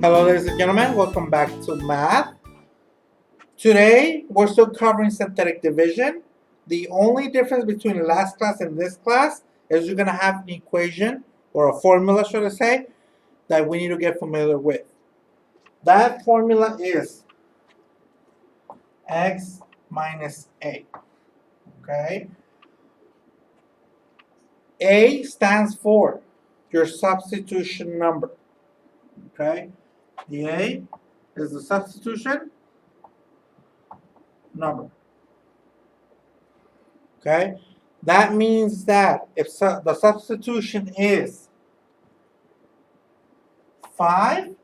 Hello, ladies and gentlemen. Welcome back to math. Today, we're still covering synthetic division. The only difference between last class and this class is you're going to have an equation, or a formula, should I say, that we need to get familiar with. That formula is x minus a. Okay? A stands for your substitution number. Okay? The A is the substitution number. Okay? That means that if the substitution is 5,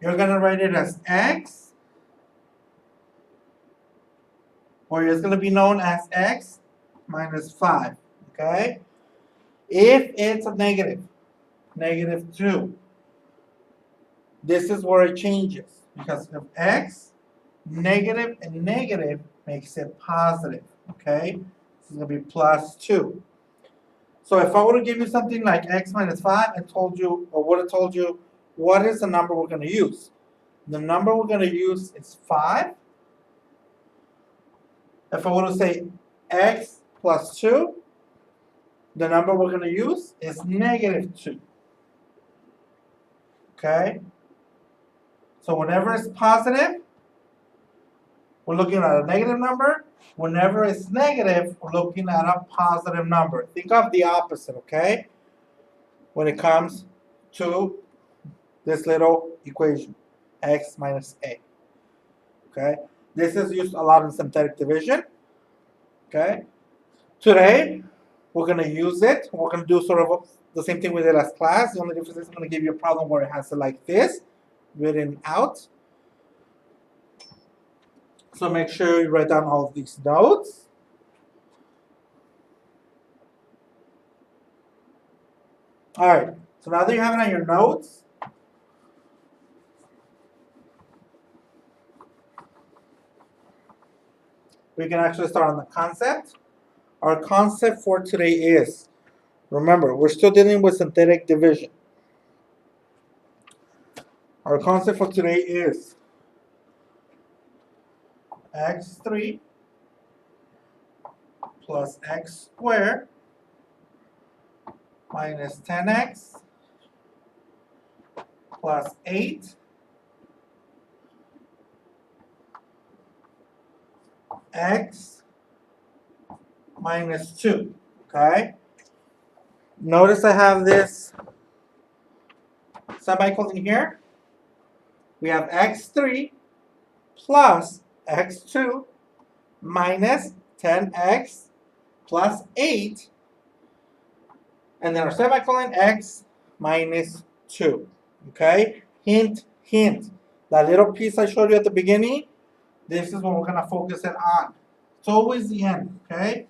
you're going to write it as x, or it's going to be known as x minus 5. Okay? If it's a negative, -2, this is where it changes. Because of x, negative and negative makes it positive. Okay? This is going to be plus 2. So if I were to give you something like x minus 5, I told you, or would have told you, what is the number we're going to use? The number we're going to use is 5. If I were to say x plus 2, the number we're going to use is -2. Okay? So whenever it's positive, we're looking at a negative number. Whenever it's negative, we're looking at a positive number. Think of the opposite, okay? When it comes to this little equation, x minus a. Okay? This is used a lot in synthetic division. Okay? Today, we're going to use it. We're going to do sort of the same thing we did last class. The only difference is I'm going to give you a problem where it has it like this, written out. So make sure you write down all of these notes. All right. So now that you have it on your notes, we can actually start on the concept. Our concept for today is, remember, we're still dealing with synthetic division. Our concept for today is x3 plus x squared minus 10x plus 8 x minus 2. Okay? Notice I have this semicolon here. We have x3 plus x2 minus 10x plus 8. And then our semicolon x minus 2. Okay? Hint, hint. That little piece I showed you at the beginning, this is what we're going to focus it on. It's always the end. Okay?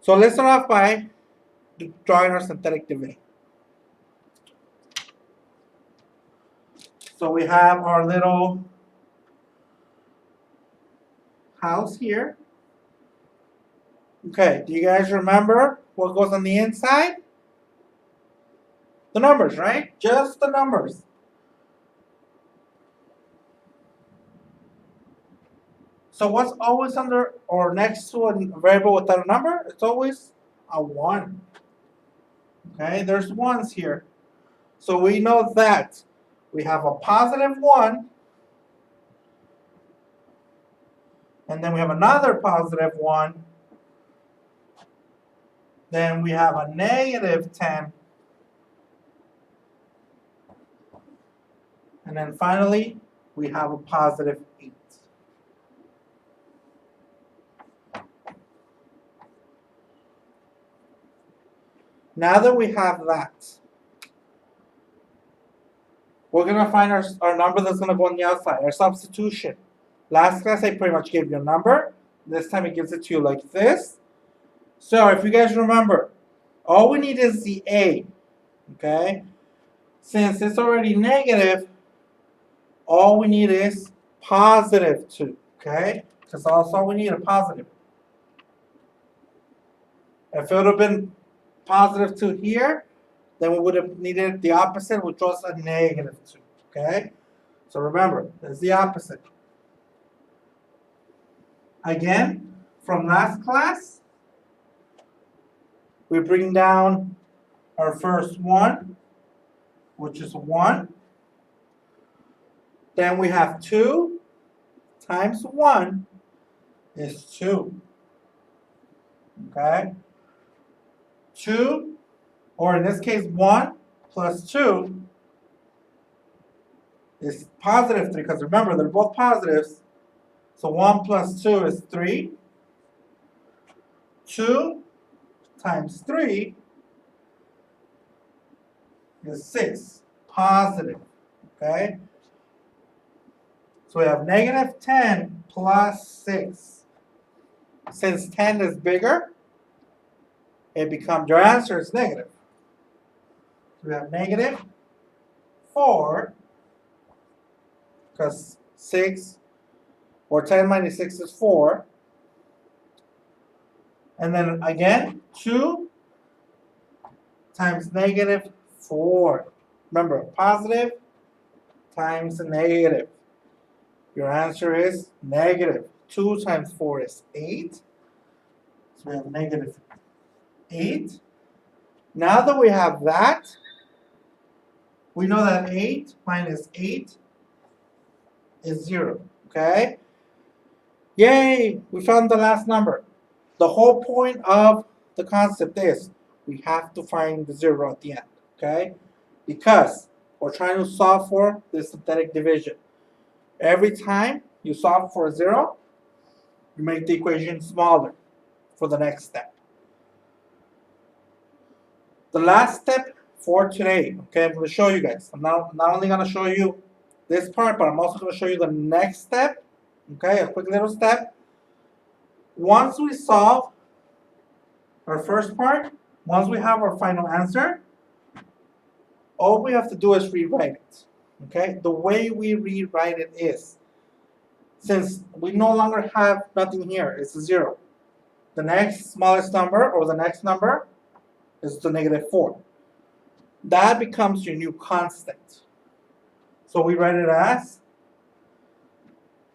So let's start off by drawing our synthetic division. So we have our little house here. Okay, do you guys remember what goes on the inside? The numbers, right? Just the numbers. So what's always under or next to a variable without a number? It's always a 1. Okay, there's ones here. So we know that we have a positive 1, and then we have another positive 1, then we have a negative 10, and then finally we have a positive 8. Now that we have that, we're going to find our number that's going to go on the outside, our substitution. Last class I pretty much gave you a number. This time it gives it to you like this. So if you guys remember, all we need is the a. Okay? Since it's already negative, all we need is positive 2. Okay? Because that's all we need, a positive. If it would have been positive 2 here, then we would have needed the opposite, which was a negative 2. Okay? So remember, that's the opposite. Again, from last class, we bring down our first 1, which is 1. Then we have 2 times 1 is 2. Okay? 2, or in this case 1 plus 2 is positive 3, because remember, they're both positives. So 1 plus 2 is 3. 2 times 3 is 6. Positive. Okay? So we have negative 10 plus 6. Since 10 is bigger, it becomes, your answer is negative. So we have negative 4, because 6, or 10 minus 6 is 4. And then again, 2 times negative 4. Remember, positive times negative. Your answer is negative. 2 times 4 is 8. So we have negative 8. Now that we have that, we know that 8 minus 8 is 0. Okay? Yay! We found the last number. The whole point of the concept is we have to find the 0 at the end. Okay? Because we're trying to solve for this synthetic division. Every time you solve for a 0, you make the equation smaller for the next step. The last step for today, okay, I'm going to show you guys. I'm not only going to show you this part, but I'm also going to show you the next step, okay, a quick little step. Once we solve our first part, once we have our final answer, all we have to do is rewrite it, okay? The way we rewrite it is, since we no longer have nothing here, it's a 0. The next smallest number, or the next number, is the negative 4. That becomes your new constant. So we write it as,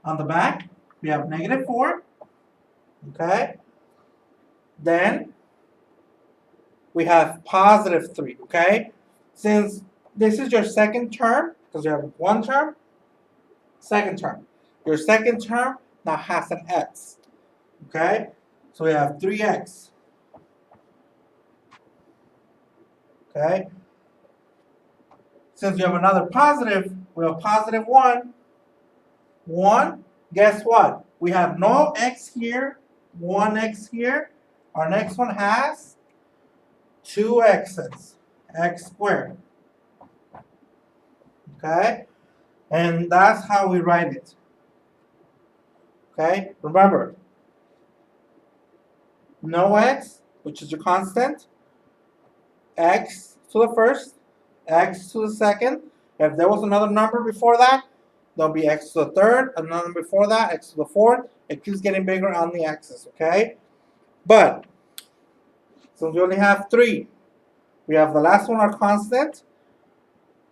on the back, we have negative 4, okay? Then we have positive 3, okay? Since this is your second term, because you have one term, second term. Your second term now has an x, okay? So we have 3x, okay? Since you have another positive, we have positive 1. 1, guess what? We have no x here, 1x here. Our next one has 2 x's, x squared. Okay? And that's how we write it. Okay? Remember, no x, which is your constant, x to the first, x to the second. If there was another number before that, there'll be x to the third, another before that, x to the fourth. It keeps getting bigger on the x's, okay? But, since we only have 3, we have the last one, our constant,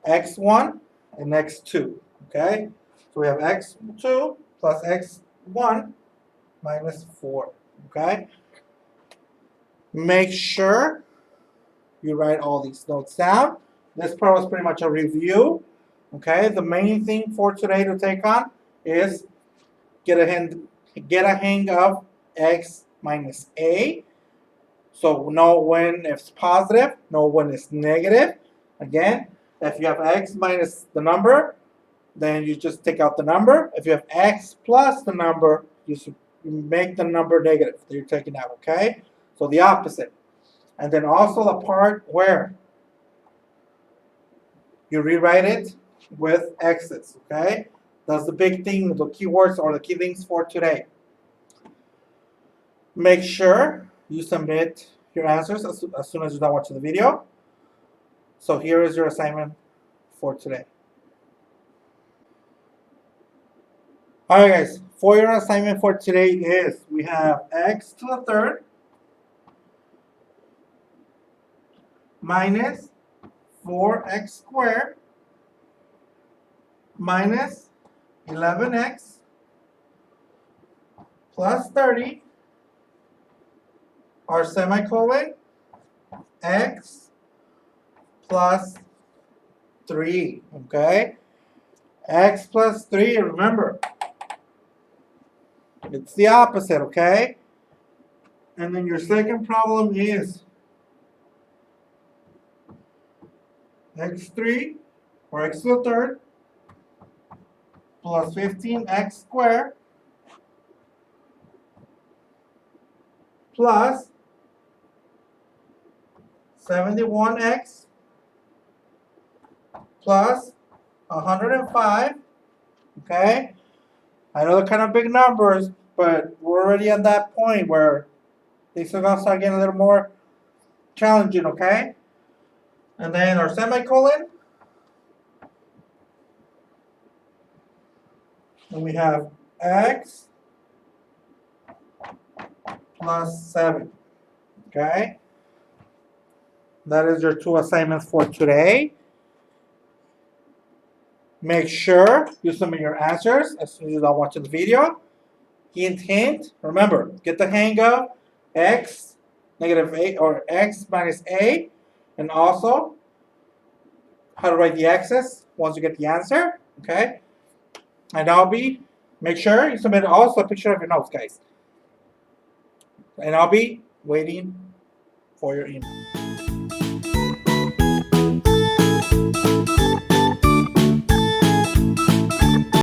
x1 and x2, okay? So we have x2 plus x1 minus 4, okay? Make sure you write all these notes down. This part was pretty much a review, okay? The main thing for today to take on is get a hang of x minus a. So know when it's positive, know when it's negative. Again, if you have x minus the number, then you just take out the number. If you have x plus the number, you make the number negative that you're taking out, okay? So the opposite. And then also the part where you rewrite it with x's, okay? That's the big thing, the keywords or the key things for today. Make sure you submit your answers as soon as you're done watching the video. So here is your assignment for today. Alright guys, for your assignment for today is, we have x to the third minus 4x squared minus 11x plus 30 or semicolon x plus 3, okay? X plus 3, remember, it's the opposite, okay? And then your second problem is x3 or x to the third plus 15x squared plus 71x plus 105, okay? I know they're kind of big numbers, but we're already at that point where things are gonna start getting a little more challenging, okay? And then our semicolon, and we have x plus 7, okay? That is your 2 assignments for today. Make sure you submit your answers as soon as you're done watching the video. Hint, hint. Remember, get the hang of x negative a or x minus a, and also how to write the x's once you get the answer. Okay, and make sure you submit also a picture of your notes, guys. And I'll be waiting for your email.